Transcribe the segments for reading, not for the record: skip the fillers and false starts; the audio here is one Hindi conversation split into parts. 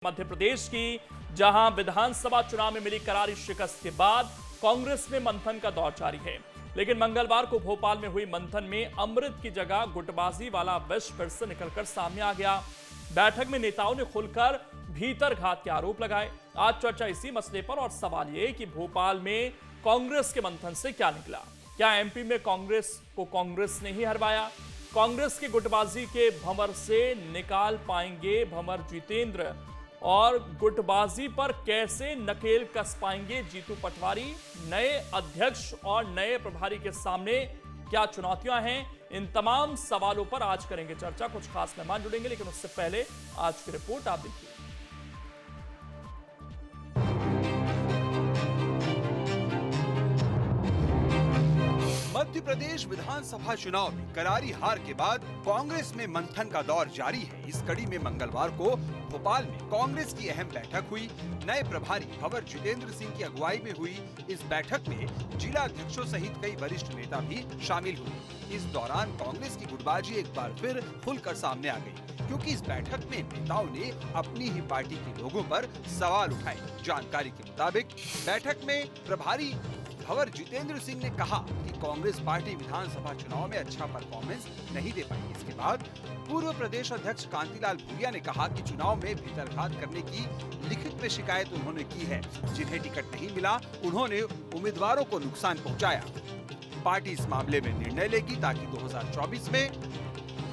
मध्य प्रदेश की जहां विधानसभा चुनाव में मिली करारी शिकस्त के बाद कांग्रेस में मंथन का दौर जारी है। लेकिन मंगलवार को भोपाल में हुई मंथन में अमृत की जगह गुटबाजी वाला विष फिर से निकलकर सामने आ गया। बैठक में नेताओं ने खुलकर भीतरघात के आरोप लगाए। आज चर्चा इसी मसले पर और सवाल ये कि भोपाल में कांग्रेस के मंथन से क्या निकला। क्या एमपी में कांग्रेस को कांग्रेस ने ही हरवाया? कांग्रेस की गुटबाजी के भंवर से निकाल पाएंगे भंवर जितेंद्र? और गुटबाजी पर कैसे नकेल कस पाएंगे जीतू पटवारी? नए अध्यक्ष और नए प्रभारी के सामने क्या चुनौतियां हैं? इन तमाम सवालों पर आज करेंगे चर्चा। कुछ खास मेहमान जुड़ेंगे, लेकिन उससे पहले आज की रिपोर्ट आप देखिए। मध्य प्रदेश विधानसभा चुनाव में करारी हार के बाद कांग्रेस में मंथन का दौर जारी है। इस कड़ी में मंगलवार को भोपाल में कांग्रेस की अहम बैठक हुई। नए प्रभारी भंवर जितेंद्र सिंह की अगुवाई में हुई इस बैठक में जिला अध्यक्षों सहित कई वरिष्ठ नेता भी शामिल हुए। इस दौरान कांग्रेस की गुटबाजी एक बार फिर खुलकर सामने आ गई, क्योंकि इस बैठक में नेताओं ने अपनी ही पार्टी के लोगों पर सवाल उठाए। जानकारी के मुताबिक बैठक में प्रभारी भंवर जितेंद्र सिंह ने कहा कि कांग्रेस पार्टी विधानसभा चुनाव में अच्छा परफॉर्मेंस नहीं दे पाई। इसके बाद पूर्व प्रदेश अध्यक्ष कांतिलाल भूरिया ने कहा कि चुनाव में भीतरघात करने की लिखित में शिकायत उन्होंने की है। जिन्हें टिकट नहीं मिला, उन्होंने उम्मीदवारों को नुकसान पहुंचाया। पार्टी इस मामले में निर्णय लेगी ताकि 2024 में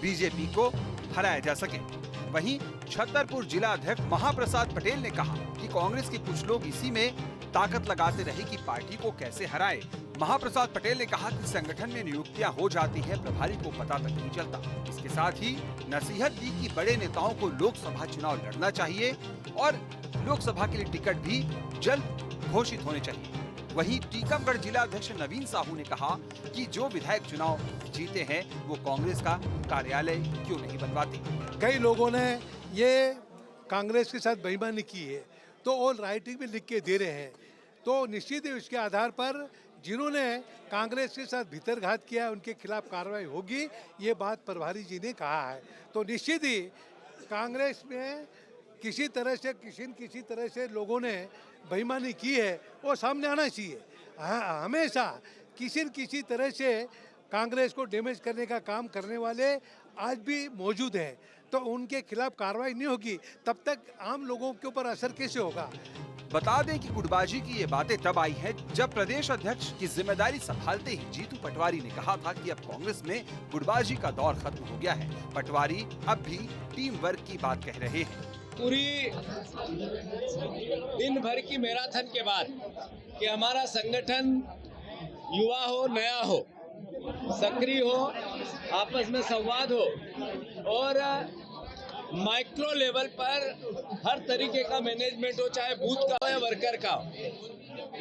बीजेपी को हराया जा सके। वहीं छतरपुर जिला अध्यक्ष महाप्रसाद पटेल ने कहा कि कांग्रेस के कुछ लोग इसी में ताकत लगाते रहे कि पार्टी को कैसे हराए। महाप्रसाद पटेल ने कहा कि संगठन में नियुक्तियां हो जाती हैं, प्रभारी को पता तक नहीं चलता। इसके साथ ही नसीहत दी कि बड़े नेताओं को लोकसभा चुनाव लड़ना चाहिए और लोकसभा के लिए टिकट भी जल्द घोषित होने चाहिए। वहीं टीकमगढ़ जिला अध्यक्ष नवीन साहू ने कहा कि जो विधायक चुनाव जीते हैं वो कांग्रेस का कार्यालय क्यों नहीं बनवाते। कई लोगों ने ये कांग्रेस के साथ बेईमानी की है तो ऑल राइटिंग में लिख के दे रहे हैं, तो निश्चित ही उसके आधार पर जिन्होंने कांग्रेस के साथ भीतरघात किया उनके खिलाफ कार्रवाई होगी, ये बात प्रभारी जी ने कहा है। तो निश्चित ही कांग्रेस में किसी तरह से लोगों ने बेईमानी की है वो सामने आना चाहिए। हमेशा किसी तरह से कांग्रेस को डैमेज करने का काम करने वाले आज भी मौजूद हैं, तो उनके खिलाफ कार्रवाई नहीं होगी तब तक आम लोगों के ऊपर असर कैसे होगा। बता दें कि गुटबाजी की ये बातें तब आई है जब प्रदेश अध्यक्ष की जिम्मेदारी संभालते ही जीतू पटवारी ने कहा था कि अब कांग्रेस में गुटबाजी का दौर खत्म हो गया है। पटवारी अब भी टीम वर्क की बात कह रहे हैं। पूरी दिन भर की मैराथन के बाद कि हमारा संगठन युवा हो, नया हो, सक्रिय हो, आपस में संवाद हो और माइक्रो लेवल पर हर तरीके का मैनेजमेंट हो, चाहे बूथ का हो या वर्कर का हो।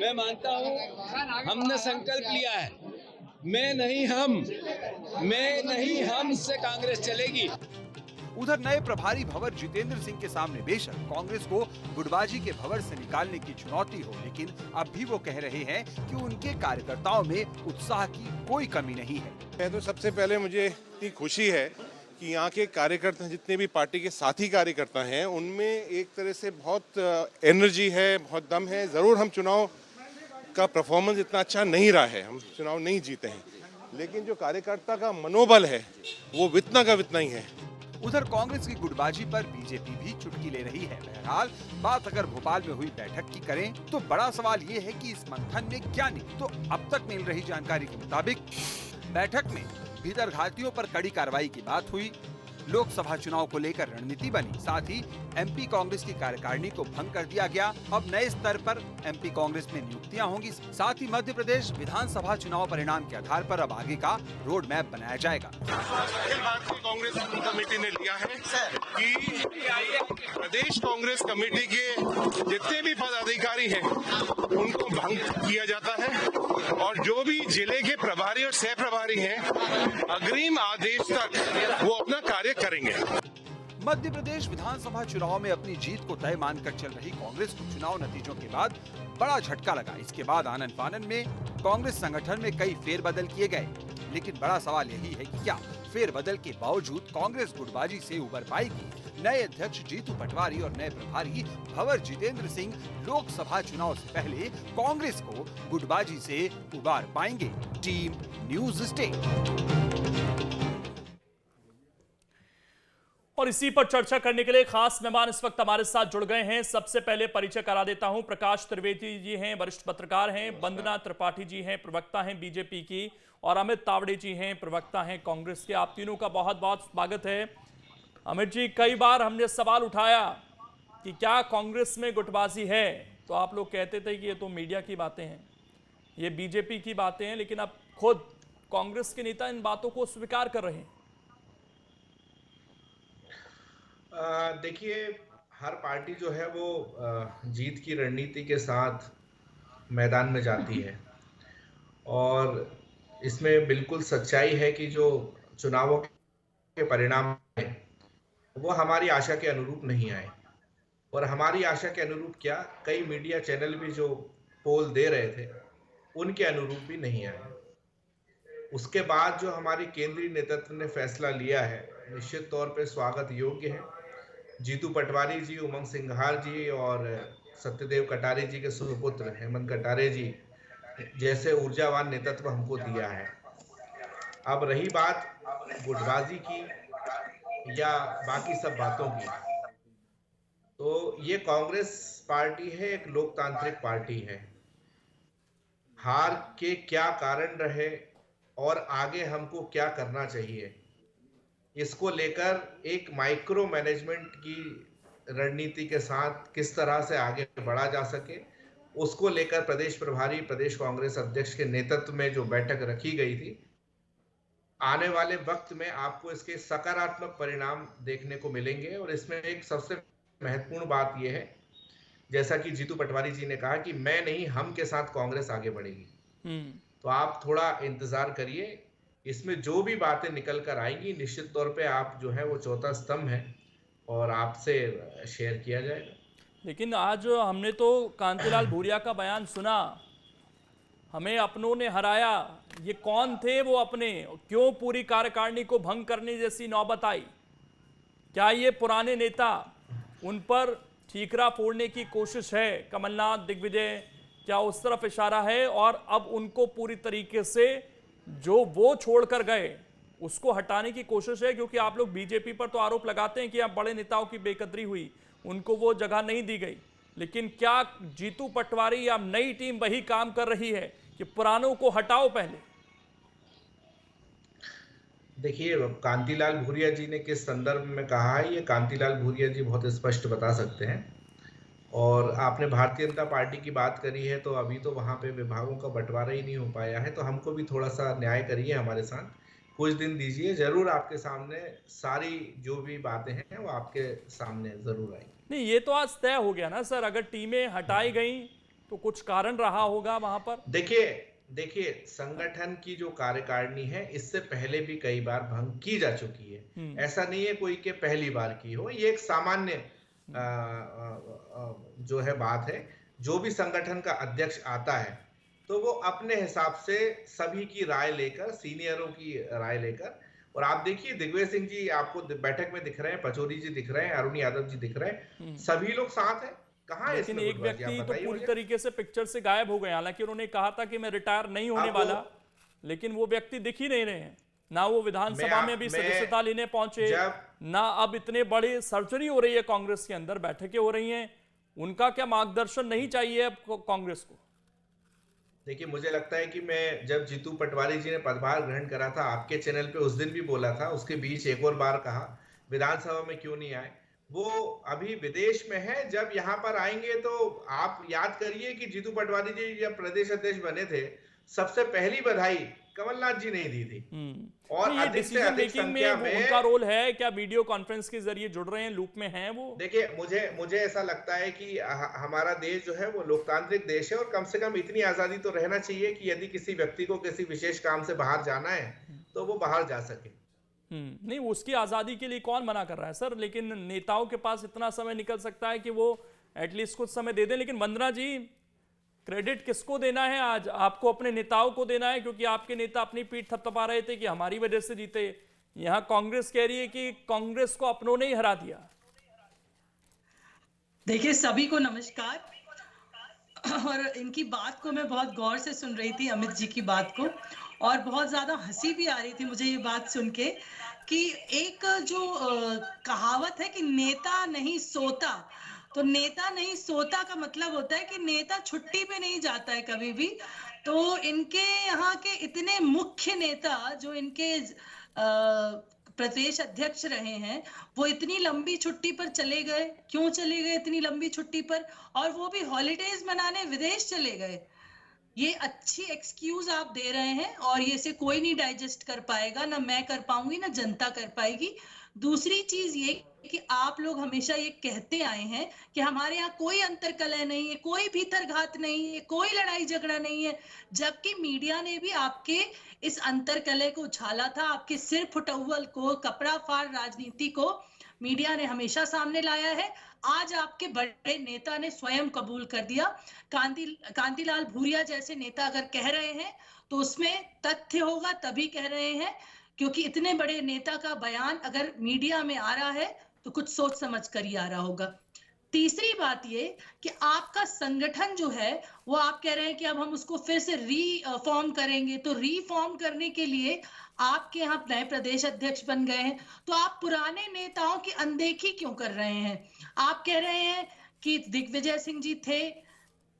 मैं मानता हूं हमने संकल्प लिया है, मैं नहीं हम से कांग्रेस चलेगी। उधर नए प्रभारी भंवर जितेंद्र सिंह के सामने बेशक कांग्रेस को गुटबाजी के भंवर से निकालने की चुनौती हो, लेकिन अब भी वो कह रहे हैं कि उनके कार्यकर्ताओं में उत्साह की कोई कमी नहीं है। तो सबसे पहले मुझे इतनी खुशी है कि यहाँ के कार्यकर्ता, जितने भी पार्टी के साथी कार्यकर्ता हैं, उनमें एक तरह से बहुत एनर्जी है, बहुत दम है। जरूर हम चुनाव का परफॉर्मेंस इतना अच्छा नहीं रहा है, हम चुनाव नहीं जीते हैं, लेकिन जो कार्यकर्ता का मनोबल है वो वितना का वितना ही है। उधर कांग्रेस की गुटबाजी पर बीजेपी भी चुटकी ले रही है। बहरहाल बात अगर भोपाल में हुई बैठक की करें तो बड़ा सवाल ये है कि इस मंथन में क्या नहीं। तो अब तक मिल रही जानकारी के मुताबिक बैठक में भीतरघातियों पर कड़ी कार्रवाई की बात हुई। लोकसभा चुनाव को लेकर रणनीति बनी। साथ ही एमपी कांग्रेस की कार्यकारिणी को भंग कर दिया गया। अब नए स्तर पर एमपी कांग्रेस में नियुक्तियां होंगी। साथ ही मध्य प्रदेश विधानसभा चुनाव परिणाम के आधार पर अब आगे का रोड मैप बनाया जाएगा। अखिल भारतीय कांग्रेस कमेटी ने लिया है कि प्रदेश कांग्रेस कमेटी के जितने भी पदाधिकारी हैं उनको भंग किया जाता है और जो भी जिले के प्रभारी और सह प्रभारी हैं अग्रिम आदेश तक वो अपना कार्य करेंगे। मध्य प्रदेश विधानसभा चुनाव में अपनी जीत को तय मानकर चल रही कांग्रेस को चुनाव नतीजों के बाद बड़ा झटका लगा। इसके बाद आनन फानन में कांग्रेस संगठन में कई फेरबदल किए गए, लेकिन बड़ा सवाल यही है कि क्या फेरबदल के बावजूद कांग्रेस गुटबाजी से उबर पाएगी? नए अध्यक्ष जीतू पटवारी और नए प्रभारी भंवर जितेंद्र सिंह लोकसभा चुनाव से पहले कांग्रेस को गुटबाजी से उबार पाएंगे। Team news state. और इसी पर चर्चा करने के लिए खास मेहमान इस वक्त हमारे साथ जुड़ गए हैं। सबसे पहले परिचय करा देता हूं, प्रकाश त्रिवेदी जी हैं, वरिष्ठ पत्रकार हैं, वंदना त्रिपाठी जी हैं, प्रवक्ता हैं बीजेपी की, और अमित तावड़े जी हैं, प्रवक्ता हैं कांग्रेस के। आप तीनों का बहुत बहुत स्वागत है। अमित जी, कई बार हमने सवाल उठाया कि क्या कांग्रेस में गुटबाजी है, तो आप लोग कहते थे कि ये तो मीडिया की बातें हैं, ये बीजेपी की बातें हैं, लेकिन अब खुद कांग्रेस के नेता इन बातों को स्वीकार कर रहे हैं। देखिए, हर पार्टी जो है वो जीत की रणनीति के साथ मैदान में जाती है, और इसमें बिल्कुल सच्चाई है कि जो चुनावों के परिणाम हैं वो हमारी आशा के अनुरूप नहीं आए। और हमारी आशा के अनुरूप क्या, कई मीडिया चैनल भी जो पोल दे रहे थे उनके अनुरूप भी नहीं आए। उसके बाद जो हमारी केंद्रीय नेतृत्व ने फैसला लिया है निश्चित तौर पे स्वागत योग्य है। जीतू पटवारी जी, उमंग सिंघार जी और सत्यदेव कटारे जी के सुपुत्र हेमंत कटारे जी जैसे ऊर्जावान नेतृत्व हमको दिया है। अब रही बात गुटबाजी की या बाकी सब बातों की, तो ये कांग्रेस पार्टी है, एक लोकतांत्रिक पार्टी है। हार के क्या कारण रहे और आगे हमको क्या करना चाहिए, इसको लेकर एक माइक्रो मैनेजमेंट की रणनीति के साथ किस तरह से आगे बढ़ा जा सके, उसको लेकर प्रदेश प्रभारी, प्रदेश कांग्रेस अध्यक्ष के नेतृत्व में जो बैठक रखी गई थी, आने वाले वक्त में आपको इसके सकारात्मक परिणाम देखने को मिलेंगे। और इसमें एक सबसे महत्वपूर्ण बात यह है, जैसा कि जीतू पटवारी जी ने कहा कि मैं नहीं, हम के साथ कांग्रेस आगे बढ़ेगी। तो आप थोड़ा इंतजार करिए, इसमें जो भी बातें निकल कर आएंगी निश्चित तौर पे आप जो है वो चौथा स्तंभ है और आपसे शेयर किया जाएगा। लेकिन आज हमने तो कांतिलाल भूरिया का बयान सुना, हमें अपनों ने हराया। ये कौन थे वो अपने, क्यों पूरी कार्यकारिणी को भंग करने जैसी नौबत आई? क्या ये पुराने नेता, उन पर ठीकरा फोड़ने की कोशिश है? कमलनाथ, दिग्विजय, क्या उस तरफ इशारा है? और अब उनको पूरी तरीके से जो वो छोड़कर गए उसको हटाने की कोशिश है? क्योंकि आप लोग बीजेपी पर तो आरोप लगाते हैं कि अब बड़े नेताओं की बेकदरी हुई, उनको वो जगह नहीं दी गई, लेकिन क्या जीतू पटवारी या नई टीम वही काम कर रही है कि पुरानों को हटाओ पहले? देखिए, कांतिलाल भूरिया जी ने किस संदर्भ में कहा है, ये कांतिलाल भूरिया जी बहुत स्पष्ट बता सकते हैं। और आपने भारतीय जनता पार्टी की बात करी है, तो अभी तो वहाँ पे विभागों का बंटवारा ही नहीं हो पाया है, तो हमको भी थोड़ा सा न्याय करिए, हमारे साथ कुछ दिन दीजिए, जरूर आपके सामने सारी जो भी बातें हैं वो आपके सामने जरूर आएंगी। नहीं, ये तो आज तय हो गया ना सर, अगर टीमें हटाई गई तो कुछ कारण रहा होगा वहां पर। देखिए, संगठन की जो कार्यकारिणी है इससे पहले भी कई बार भंग की जा चुकी है, ऐसा नहीं है कोई के पहली बार की हो। ये एक सामान्य जो है बात है। जो भी संगठन का अध्यक्ष आता है तो वो अपने हिसाब से सभी की राय लेकर, सीनियरों की राय लेकर, और आप देखिए दिग्विजय सिंह जी आपको बैठक में दिख रहे हैं, पचौरी जी दिख रहे हैं, अरुण यादव जी दिख रहे हैं, सभी लोग साथ हैं। कहाँ है? लेकिन एक व्यक्ति तो पूरी तरीके से पिक्चर से गायब हो गए। हालांकि उन्होंने कहा था कि मैं रिटायर नहीं होने वाला, लेकिन वो व्यक्ति दिख ही नहीं रहे हैं। ना वो विधानसभा में भी सदस्यता लेने पहुंचे, ना अब इतने बड़े सर्जरी हो रही है कांग्रेस के अंदर, बैठकें हो रही हैं, उनका क्या मार्गदर्शन नहीं चाहिए अब कांग्रेस को? देखिए, मुझे लगता है कि मैं जब जीतू पटवारी जी ने पदभार ग्रहण करा था, आपके चैनल पे उस दिन भी बोला था, उसके बीच एक और बार कहा विधानसभा में क्यों नहीं आए। वो अभी विदेश में है, जब यहाँ पर आएंगे तो आप याद करिए कि जीतू पटवारी जी जब प्रदेश अध्यक्ष बने थे, सबसे पहली बधाई कमलनाथ जी ने दी थी। और ये डिसीजन मेकिंग में उनका रोल है क्या? वीडियो कॉन्फ्रेंस के जरिए जुड़ रहे हैं, लूप में हैं वो? देखिए, मुझे ऐसा लगता है कि हमारा देश जो है वो लोकतांत्रिक देश है, और कम से कम इतनी आजादी तो रहना चाहिए कि यदि किसी व्यक्ति को किसी विशेष काम से बाहर जाना है तो वो बाहर जा सके। नहीं, उसकी आजादी के लिए कौन मना कर रहा है सर? लेकिन नेताओं के पास इतना समय निकल सकता है कि वो एटलीस्ट कुछ समय दे दें। लेकिन वंदना जी, क्रेडिट किसको देना है आज? आपको अपने नेताओं को देना है, क्योंकि आपके नेता अपनी पीठ थपथपा रहे थे कि हमारी वजह से जीते। यहाँ कांग्रेस कह रही है कि कांग्रेस को अपनों ने ही हरा दिया। देखिए, सभी को नमस्कार। और इनकी बात को मैं बहुत गौर से सुन रही थी, अमित जी की बात को, और बहुत ज्यादा हंसी भी आ रही थी मुझे ये बात सुन के कि एक जो कहावत है कि नेता नहीं सोता, तो नेता नहीं सोता का मतलब होता है कि नेता छुट्टी पे नहीं जाता है कभी भी। तो इनके यहाँ के इतने मुख्य नेता जो इनके प्रदेश अध्यक्ष रहे हैं, वो इतनी लंबी छुट्टी पर चले गए। क्यों चले गए इतनी लंबी छुट्टी पर? और वो भी हॉलीडेज मनाने विदेश चले गए। ये अच्छी एक्सक्यूज आप दे रहे हैं और ये से कोई नहीं डाइजेस्ट कर पाएगा, ना मैं कर पाऊंगी ना जनता कर पाएगी। दूसरी चीज ये कि आप लोग हमेशा ये कहते आए हैं कि हमारे यहाँ कोई अंतर्कलह नहीं है, कोई भीतरघात नहीं है, कोई लड़ाई झगड़ा नहीं है, जबकि मीडिया ने भी आपके इस अंतर्कलह को उछाला था। आपके सिर फुटौल को, कपड़ा फाड़ राजनीति को मीडिया ने हमेशा सामने लाया है। आज आपके बड़े नेता ने स्वयं कबूल कर दिया। कांतिलाल भूरिया जैसे नेता अगर कह रहे हैं तो उसमें तथ्य होगा, तभी कह रहे हैं, क्योंकि इतने बड़े नेता का बयान अगर मीडिया में आ रहा है तो कुछ सोच समझ कर ही आ रहा होगा। तीसरी बात ये कि आपका संगठन जो है वो आप कह रहे हैं कि अब हम उसको फिर से रीफॉर्म करेंगे, तो रीफॉर्म करने के लिए आपके यहाँ नए प्रदेश अध्यक्ष बन गए हैं, तो आप पुराने नेताओं की अनदेखी क्यों कर रहे हैं? आप कह रहे हैं कि दिग्विजय सिंह जी थे,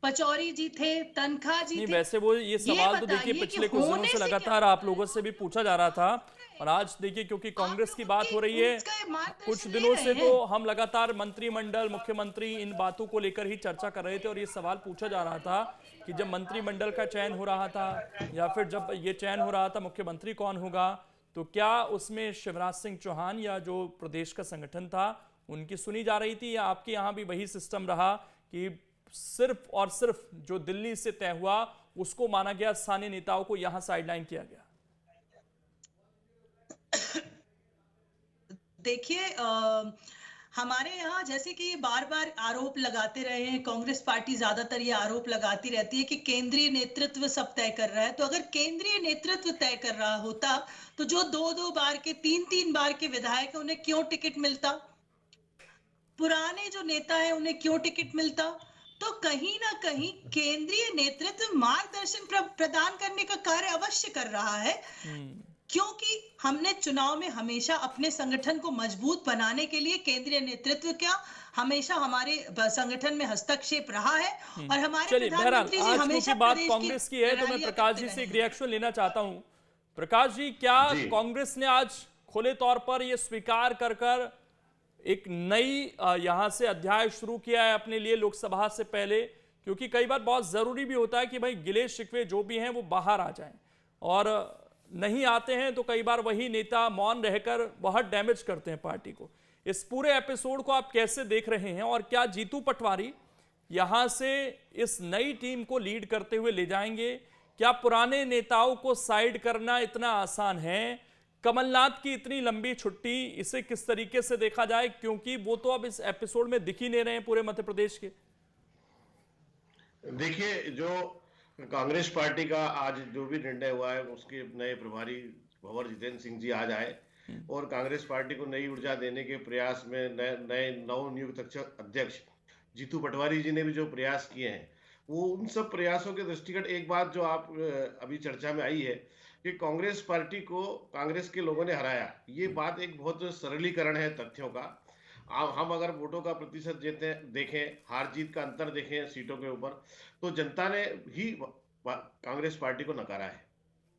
पचौरी जी थे, तनखा जी नहीं, थे। वैसे वो ये सवाल तो देखिए पिछले कुछ दिनों से लगातार आप लोगों से भी पूछा जा रहा था, और आज देखिए क्योंकि कांग्रेस की बात हो रही है, कुछ दिनों से तो हम लगातार मंत्रिमंडल, मुख्यमंत्री, इन बातों को लेकर ही चर्चा कर रहे थे, और ये सवाल पूछा जा रहा था कि जब मंत्रिमंडल का चयन हो रहा था या फिर जब ये चयन हो रहा था मुख्यमंत्री कौन होगा, तो क्या उसमें शिवराज सिंह चौहान या जो प्रदेश का संगठन था उनकी सुनी जा रही थी, या आपके यहाँ भी वही सिस्टम रहा कि सिर्फ और सिर्फ जो दिल्ली से तय हुआ उसको माना गया, स्थानीय नेताओं को यहां साइडलाइन किया गया? देखिए, हमारे यहाँ जैसे कि ये बार बार आरोप लगाते रहे हैं, कांग्रेस पार्टी ज्यादातर ये आरोप लगाती रहती है कि केंद्रीय नेतृत्व सब तय कर रहा है। तो अगर केंद्रीय नेतृत्व तय कर रहा होता तो जो 2-2 बार के, 3-3 बार के विधायक हैं उन्हें क्यों टिकट मिलता? पुराने जो नेता है उन्हें क्यों टिकट मिलता? तो कहीं ना कहीं केंद्रीय नेतृत्व मार्गदर्शन प्रदान करने का कार्य अवश्य कर रहा है, क्योंकि हमने चुनाव में हमेशा अपने संगठन को मजबूत बनाने के लिए केंद्रीय नेतृत्व का हमेशा हमारे संगठन में हस्तक्षेप रहा है। और हमारे प्रधानमंत्री जी हमेशा बात कांग्रेस की है, तो मैं प्रकाश जी से एक रिएक्शन लेना चाहता हूं। प्रकाश जी, क्या कांग्रेस ने आज खुले तौर पर यह स्वीकार कर एक नई यहां से अध्याय शुरू किया है अपने लिए लोकसभा से पहले? क्योंकि कई बार बहुत जरूरी भी होता है कि भाई गिले शिकवे जो भी हैं वो बाहर आ जाएं, और नहीं आते हैं तो कई बार वही नेता मौन रहकर बहुत डैमेज करते हैं पार्टी को। इस पूरे एपिसोड को आप कैसे देख रहे हैं, और क्या जीतू पटवारी यहां से इस नई टीम को लीड करते हुए ले जाएंगे? क्या पुराने नेताओं को साइड करना इतना आसान है? कमलनाथ की इतनी लंबी छुट्टी, इसे किस तरीके से देखा जाए, क्योंकि वो तो अब इस एपिसोड में दिख ही नहीं रहे हैं पूरे मध्य प्रदेश के? देखिए, जो कांग्रेस पार्टी का आज जो भी निर्णय हुआ है, उसके नए प्रभारी भंवर जितेंद्र सिंह जी आज आए और कांग्रेस पार्टी को नई ऊर्जा देने के प्रयास में नए नवनियुक्त अध्यक्ष जीतू पटवारी जी ने भी जो प्रयास किए हैं, वो उन सब प्रयासों के दृष्टिगत एक बात जो आप अभी चर्चा में आई है कि कांग्रेस पार्टी को कांग्रेस के लोगों ने हराया, ये बात एक बहुत सरलीकरण है तथ्यों का। हम अगर वोटों का प्रतिशत देखें, हार जीत का अंतर देखें सीटों के ऊपर, तो जनता ने ही कांग्रेस पार्टी को नकारा है।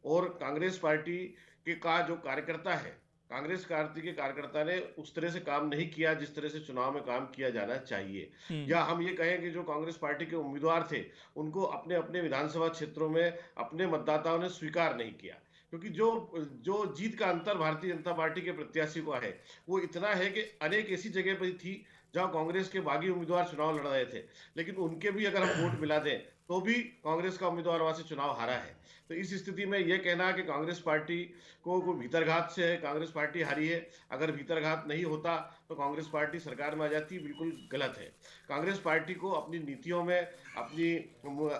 और कांग्रेस पार्टी के का जो कार्यकर्ता है, कांग्रेस पार्टी के कार्यकर्ता ने उस तरह से काम नहीं किया जिस तरह से चुनाव में काम किया जाना चाहिए। या हम ये कहें कि जो कांग्रेस पार्टी के उम्मीदवार थे उनको अपने अपने विधानसभा क्षेत्रों में अपने मतदाताओं ने स्वीकार नहीं किया, क्योंकि जो जीत का अंतर भारतीय जनता पार्टी के प्रत्याशी को है वो इतना है कि अनेक ऐसी जगह पर थी जहां कांग्रेस के बागी उम्मीदवार चुनाव लड़ रहे थे, लेकिन उनके भी अगर हम वोट मिला दें तो भी कांग्रेस का उम्मीदवार वहां से चुनाव हारा है। तो इस स्थिति में यह कहना कि कांग्रेस पार्टी को कोई भीतरघात से है, कांग्रेस पार्टी हारी है, अगर भीतरघात नहीं होता तो कांग्रेस पार्टी सरकार में आ जाती, बिल्कुल गलत है। कांग्रेस पार्टी को अपनी नीतियों में,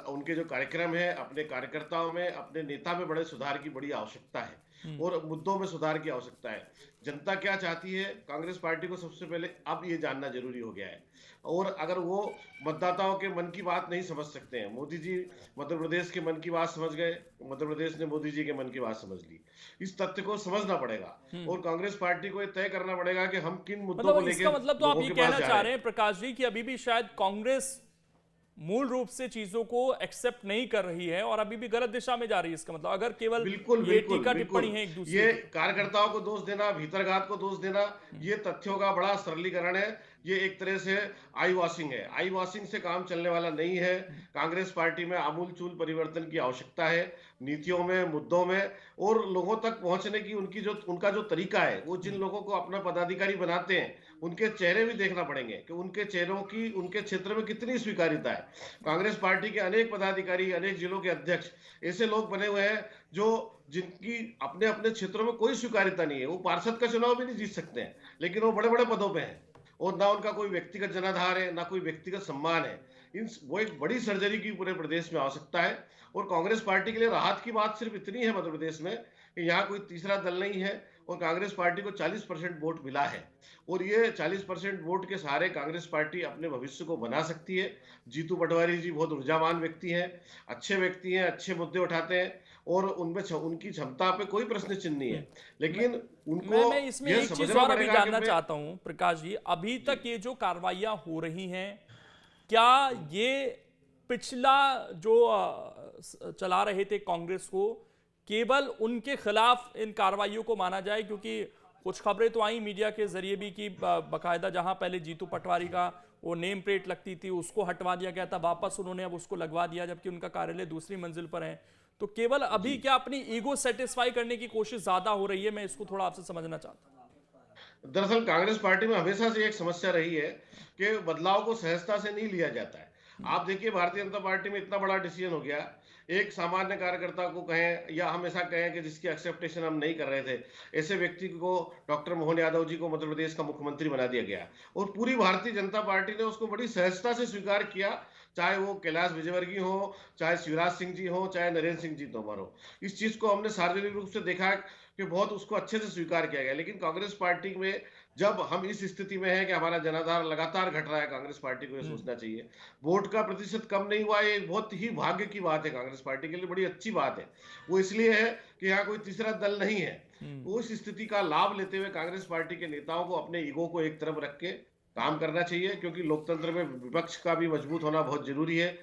उनके जो कार्यक्रम है, अपने कार्यकर्ताओं में, अपने नेता में बड़े सुधार की बड़ी आवश्यकता है। और मुद्दों में सुधार की आवश्यकता है। जनता क्या चाहती है, कांग्रेस पार्टी को सबसे पहले अब ये जानना जरूरी हो गया है। और अगर वो मतदाताओं के मन की बात नहीं समझ सकते हैं, मोदी जी मध्य प्रदेश के मन की बात समझ गए, मध्य प्रदेश ने मोदी जी के मन की बात समझ ली, इस तथ्य को समझना पड़ेगा और कांग्रेस पार्टी को ये तय करना पड़ेगा कि हम किन मुद्दों को मतलब लेकर इसका मतलब तो आप लोगों ये के पास कहना जा चाह रहे रहे हैं प्रकाश जी कि अभी भी शायद कांग्रेस मूल रूप से चीजों को एक्सेप्ट नहीं कर रही है और अभी भी गलत दिशा में जा रही है। इसका मतलब अगर केवल बिल्कुल ये बिल्कुल टीका बिल्कुल टिप्पणी है एक दूसरे ये की। कार्यकर्ताओं को दोष देना, भीतरघात को दोष देना, ये तथ्यों का बड़ा सरलीकरण है। ये एक तरह से आई वॉशिंग है। आई वॉशिंग से काम चलने वाला नहीं है। कांग्रेस पार्टी में आमूल चूल परिवर्तन की आवश्यकता है, नीतियों में, मुद्दों में, और लोगों तक पहुंचने की उनका जो तरीका है, वो जिन लोगों को अपना पदाधिकारी बनाते हैं उनके चेहरे भी देखना पड़ेंगे कि उनके चेहरों की उनके क्षेत्र में कितनी स्वीकार्यता है। कांग्रेस पार्टी के अनेक पदाधिकारी, अनेक जिलों के अध्यक्ष ऐसे लोग बने हुए हैं जो जिनकी अपने अपने क्षेत्रों में कोई स्वीकार्यता नहीं है। वो पार्षद का चुनाव भी नहीं जीत सकते हैं, लेकिन वो बड़े बड़े पदों पे हैं और ना उनका कोई व्यक्तिगत जनाधार है, ना कोई व्यक्तिगत सम्मान है। वो एक बड़ी सर्जरी की पूरे प्रदेश में आवश्यकता है। और कांग्रेस पार्टी के लिए राहत की बात सिर्फ इतनी है मध्य प्रदेश में कि यहाँ कोई तीसरा दल नहीं है और कांग्रेस पार्टी को 40% वोट मिला है और ये 40% वोट के सहारे कांग्रेस पार्टी अपने भविष्य को बना सकती है। जीतू पटवारी जी बहुत ऊर्जावान व्यक्ति हैं, अच्छे व्यक्ति हैं, अच्छे मुद्दे उठाते हैं और उनमें उनकी क्षमता पे कोई प्रश्न चिन्ह नहीं है, लेकिन उनको मैं इसमें यह एक चीज समझना और अभी पड़ेगा कि जानना चाहता हूं प्रकाश जी, अभी तक ये जो कार्रवाइयां हो रही हैं, क्या ये पिछला जो चला रहे थे कांग्रेस को, केवल उनके खिलाफ इन कार्रवाइयों को माना जाए? क्योंकि कुछ खबरें तो आई मीडिया के जरिए भी कि बाकायदा जहां पहले जीतू पटवारी का वो नेम प्लेट लगती थी उसको हटवा दिया गया था, वापस उन्होंने अब उसको लगवा दिया, जबकि उनका कार्यालय दूसरी मंजिल पर है। तो केवल अभी क्या अपनी ईगो सेटिस्फाई करने की कोशिश ज्यादा हो रही है? मैं इसको थोड़ा आपसे समझना चाहता हूं। दरअसल कांग्रेस पार्टी में हमेशा से एक समस्या रही है कि बदलाव को सहजता से नहीं लिया जाता है। आप देखिए भारतीय जनता पार्टी में इतना बड़ा डिसीजन हो गया, एक सामान्य कार्यकर्ता को कहें या हम ऐसा कहें कि जिसकी एक्सेप्टेशन हम नहीं कर रहे थे, ऐसे व्यक्ति को, डॉक्टर मोहन यादव जी को मध्य प्रदेश का मुख्यमंत्री बना दिया गया और पूरी भारतीय जनता पार्टी ने उसको बड़ी सहजता से स्वीकार किया, चाहे वो कैलाश विजयवर्गीय हो, चाहे शिवराज सिंह जी हो, चाहे नरेंद्र सिंह जी तोमर हो। इस चीज को हमने सार्वजनिक रूप से देखा कि बहुत उसको अच्छे से स्वीकार किया गया। लेकिन कांग्रेस पार्टी में जब हम इस स्थिति में है कि हमारा जनाधार लगातार घट रहा है, कांग्रेस पार्टी को यह सोचना चाहिए। वोट का प्रतिशत कम नहीं हुआ, ये बहुत ही भाग्य की बात है, कांग्रेस पार्टी के लिए बड़ी अच्छी बात है। वो इसलिए है कि यहाँ कोई तीसरा दल नहीं है। उस स्थिति का लाभ लेते हुए कांग्रेस पार्टी के नेताओं को अपने ईगो को एक तरफ रख के काम करना चाहिए, क्योंकि लोकतंत्र में विपक्ष का भी मजबूत होना बहुत जरूरी है।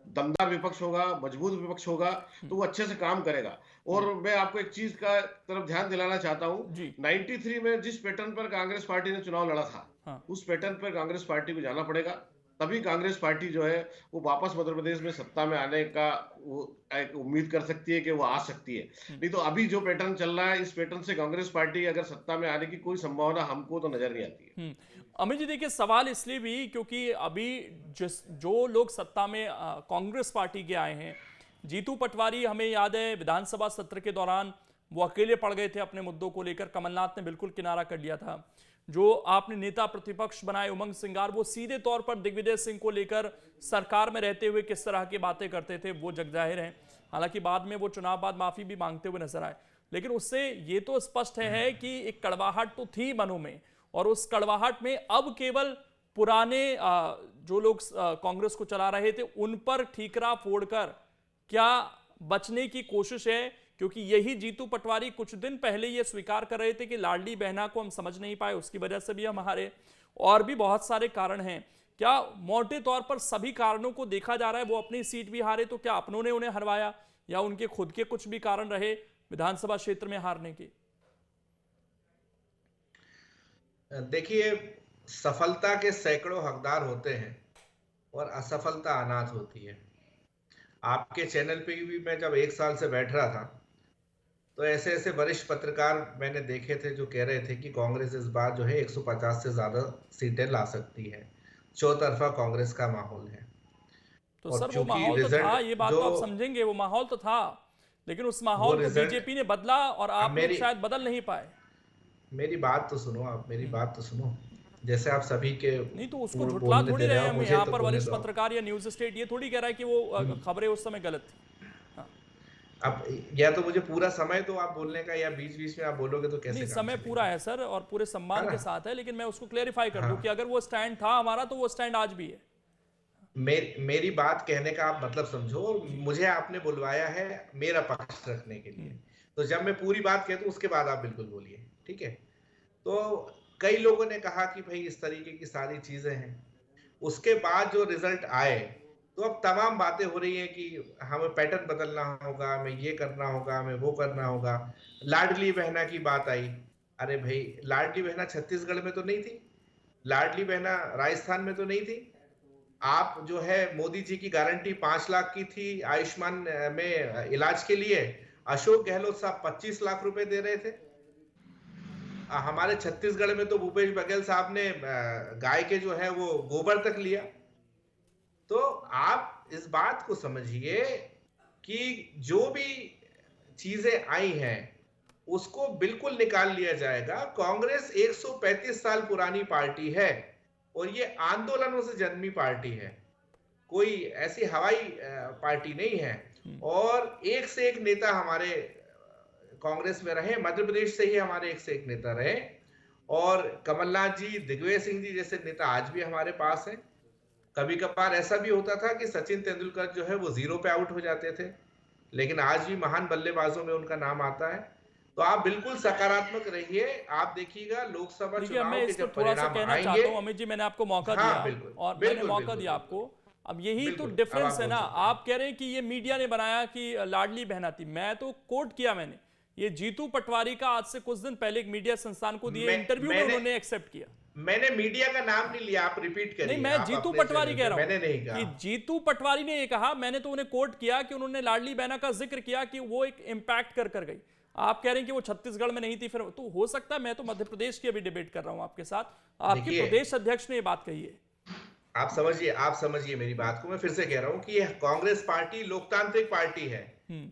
दमदार विपक्ष होगा, मजबूत विपक्ष होगा तो वो अच्छे से काम करेगा। और मैं आपको एक चीज का तरफ ध्यान दिलाना चाहता हूँ, 93 में जिस पैटर्न पर कांग्रेस पार्टी ने चुनाव लड़ा था, उस पैटर्न पर कांग्रेस पार्टी को जाना पड़ेगा, तभी कांग्रेस पार्टी जो है वो वापस मध्य प्रदेश में सत्ता में आने का वो एक उम्मीद कर सकती है कि वो आ सकती है। नहीं तो अभी जो पैटर्न चल रहा है, इस पैटर्न से कांग्रेस पार्टी अगर सत्ता में आने की कोई संभावना हमको तो नजर नहीं आती है। अमित जी देखिए, सवाल इसलिए भी क्योंकि अभी जो लोग सत्ता में कांग्रेस पार्टी के आए हैं, जीतू पटवारी हमें याद है विधानसभा सत्र के दौरान वो अकेले पड़ गए थे अपने मुद्दों को लेकर, कमलनाथ ने बिल्कुल किनारा कर लिया था। जो आपने नेता प्रतिपक्ष बनाए उमंग सिंगार, वो सीधे तौर पर दिग्विजय सिंह को लेकर सरकार में रहते हुए किस तरह की बातें करते थे वो जग जाहिर है। हालांकि बाद में वो चुनाव बाद माफी भी मांगते हुए नजर आए, लेकिन उससे ये तो स्पष्ट है कि एक कड़वाहट तो थी मनों में, और उस कड़वाहट में अब केवल पुराने जो लोग कांग्रेस को चला रहे थे उन पर ठीकरा फोड़कर क्या बचने की कोशिश है? क्योंकि यही जीतू पटवारी कुछ दिन पहले ये स्वीकार कर रहे थे कि लाडली बहना को हम समझ नहीं पाए, उसकी वजह से भी हम हारे, और भी बहुत सारे कारण हैं। क्या मोटे तौर पर सभी कारणों को देखा जा रहा है? वो अपनी सीट भी हारे तो क्या अपनों ने उन्हें हरवाया, या उनके खुद के कुछ भी कारण रहे विधानसभा क्षेत्र में हारने के? देखिए, सफलता के सैकड़ों हकदार होते हैं और असफलता अनाथ होती है। आपके चैनल पे भी मैं जब 1 साल से बैठ रहा था तो ऐसे ऐसे वरिष्ठ पत्रकार मैंने देखे थे जो कह रहे थे कि कांग्रेस इस बार जो है 150 से ज्यादा सीटें ला सकती है, चौतरफा कांग्रेस का माहौल है। तो सर वो माहौल तो था, ये बात तो आप समझेंगे, वो माहौल तो था, लेकिन उस माहौल को बीजेपी ने बदला और आप लोग शायद बदल नहीं पाए। मेरी बात तो सुनो, आप मेरी बात तो सुनो। जैसे आप सभी के नहीं तो उसको झुठला थोड़ी रहे हैं हम यहाँ पर, वरिष्ठ पत्रकार या न्यूज स्टेट ये थोड़ी कह रहा है कि वो खबरें उस समय गलत थी। अब या तो मुझे पूरा समय तो आप बोलने का, या बीच बीच में आप बोलोगे तो कैसे नहीं, काम समय चलेगा? पूरा है सर और पूरे है सम्मान ना? के साथ है, लेकिन मैं उसको क्लेरिफाई कर दूं हाँ। कि अगर वो स्टैंड था हमारा तो वो स्टैंड आज भी है। मेरी बात कहने का आप मतलब समझो, मुझे आपने बुलवाया है मेरा पक्ष रखने के लिए, तो जब मैं पूरी बात कह दूं उसके बाद आप बिल्कुल बोलिए, ठीक है? तो कई लोगों ने कहा कि भाई इस तरीके की सारी चीजें हैं, उसके बाद जो रिजल्ट आए तो अब तमाम बातें हो रही है कि हमें पैटर्न बदलना होगा, हमें ये करना होगा, हमें वो करना होगा। लाडली बहना की बात आई, अरे भाई लाडली बहना छत्तीसगढ़ में तो नहीं थी, लाडली बहना राजस्थान में तो नहीं थी। आप जो है मोदी जी की गारंटी 5 लाख की थी आयुष्मान में इलाज के लिए, अशोक गहलोत साहब 25 लाख रुपए दे रहे थे। हमारे छत्तीसगढ़ में तो भूपेश बघेल साहब ने गाय के जो है वो गोबर तक लिया। तो आप इस बात को समझिए कि जो भी चीजें आई हैं उसको बिल्कुल निकाल लिया जाएगा। कांग्रेस 135 साल पुरानी पार्टी है और ये आंदोलनों से जन्मी पार्टी है, कोई ऐसी हवाई पार्टी नहीं है। और एक से एक नेता हमारे कांग्रेस में रहे, मध्य प्रदेश से ही हमारे एक से एक नेता रहे, और कमलनाथ जी, दिग्विजय सिंह जी जैसे नेता आज भी हमारे पास हैं। कभी कभार ऐसा भी होता था कि सचिन तेंदुलकर जो है वो 0 पे आउट हो जाते थे, लेकिन आज भी महान बल्लेबाजों में उनका नाम आता है। तो आप बिल्कुल सकारात्मक रहिए, आप देखिएगा लोकसभा देखिए, मैं चुनाव के इसको जब थोड़ा सा परिणाम कहना आएंगे। चाहता हूँ अमित जी, मैंने आपको मौका हाँ, दिया बिल्कुल, और मैंने बिल्कुल, मौका बिल्कुल, दिया आपको। अब यही तो बिल्कुल, अब डिफरेंस आप है ना, बोल सकते आप कह रहे हैं कि ये मीडिया ने बनाया कि लाडली बहना थी, मैं तो कोट किया मैंने, ये जीतू पटवारी का आज से कुछ दिन पहले एक मीडिया संस्थान को दिए इंटरव्यू में उन्होंने एक्सेप्ट किया। मैंने मीडिया का नाम नहीं लिया, आप रिपीट करिए। नहीं, मैं आप जीतू अपने पटवारी चैनल कह पे, रहा हूं मैंने नहीं कहा कि जीतू पटवारी ने ये कहा, मैंने तो उन्हें कोट किया कि उन्होंने लाडली बहना का जिक्र किया कि वो एक इम्पैक्ट कर गई। आप कह रहे हैं कि वो छत्तीसगढ़ में नहीं थी, फिर तो हो सकता है, मैं तो मध्य प्रदेश की अभी डिबेट कर रहा हूं आपके साथ, आपके देखिए, प्रदेश अध्यक्ष ने ये बात कही है। आप समझिए मेरी बात को। मैं फिर से कह रहा हूं कि यह कांग्रेस पार्टी लोकतांत्रिक पार्टी है,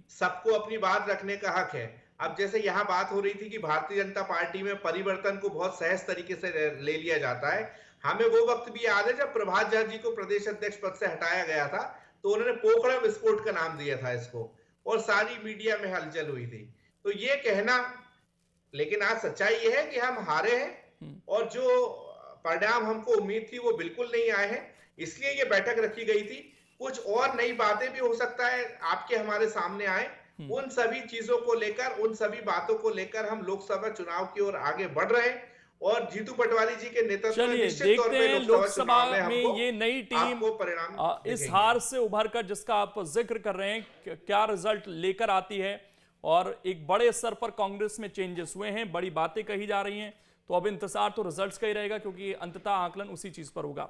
सबको अपनी बात रखने का हक है। अब जैसे यहाँ बात हो रही थी कि भारतीय जनता पार्टी में परिवर्तन को बहुत सहज तरीके से ले लिया जाता है, हमें वो वक्त भी याद है जब प्रभात झा जी को प्रदेश अध्यक्ष पद से हटाया गया था, तो उन्होंने पोखरा विस्फोट का नाम दिया था इसको, और सारी मीडिया में हलचल हुई थी। तो ये कहना, लेकिन आज सच्चाई ये है कि हम हारे हैं और जो परिणाम हमको उम्मीद थी वो बिल्कुल नहीं आए हैं, इसलिए ये बैठक रखी गई थी। कुछ और नई बातें भी हो सकता है आपके हमारे सामने आए, उन सभी चीजों को लेकर, उन सभी बातों को लेकर हम लोकसभा चुनाव की ओर आगे बढ़ रहे हैं, और जीतू पटवारी जी के नेतृत्व में चलिए निश्चित तौर देखते पे हैं लोकसभा में ये नई टीम आपको परिणाम इस हार से उभर कर, जिसका आप जिक्र कर रहे हैं, क्या रिजल्ट लेकर आती है। और एक बड़े स्तर पर कांग्रेस में चेंजेस हुए हैं, बड़ी बातें कही जा रही हैं, तो अब इंतजार तो रिजल्ट्स का ही रहेगा, क्योंकि अंततः आकलन उसी चीज पर होगा।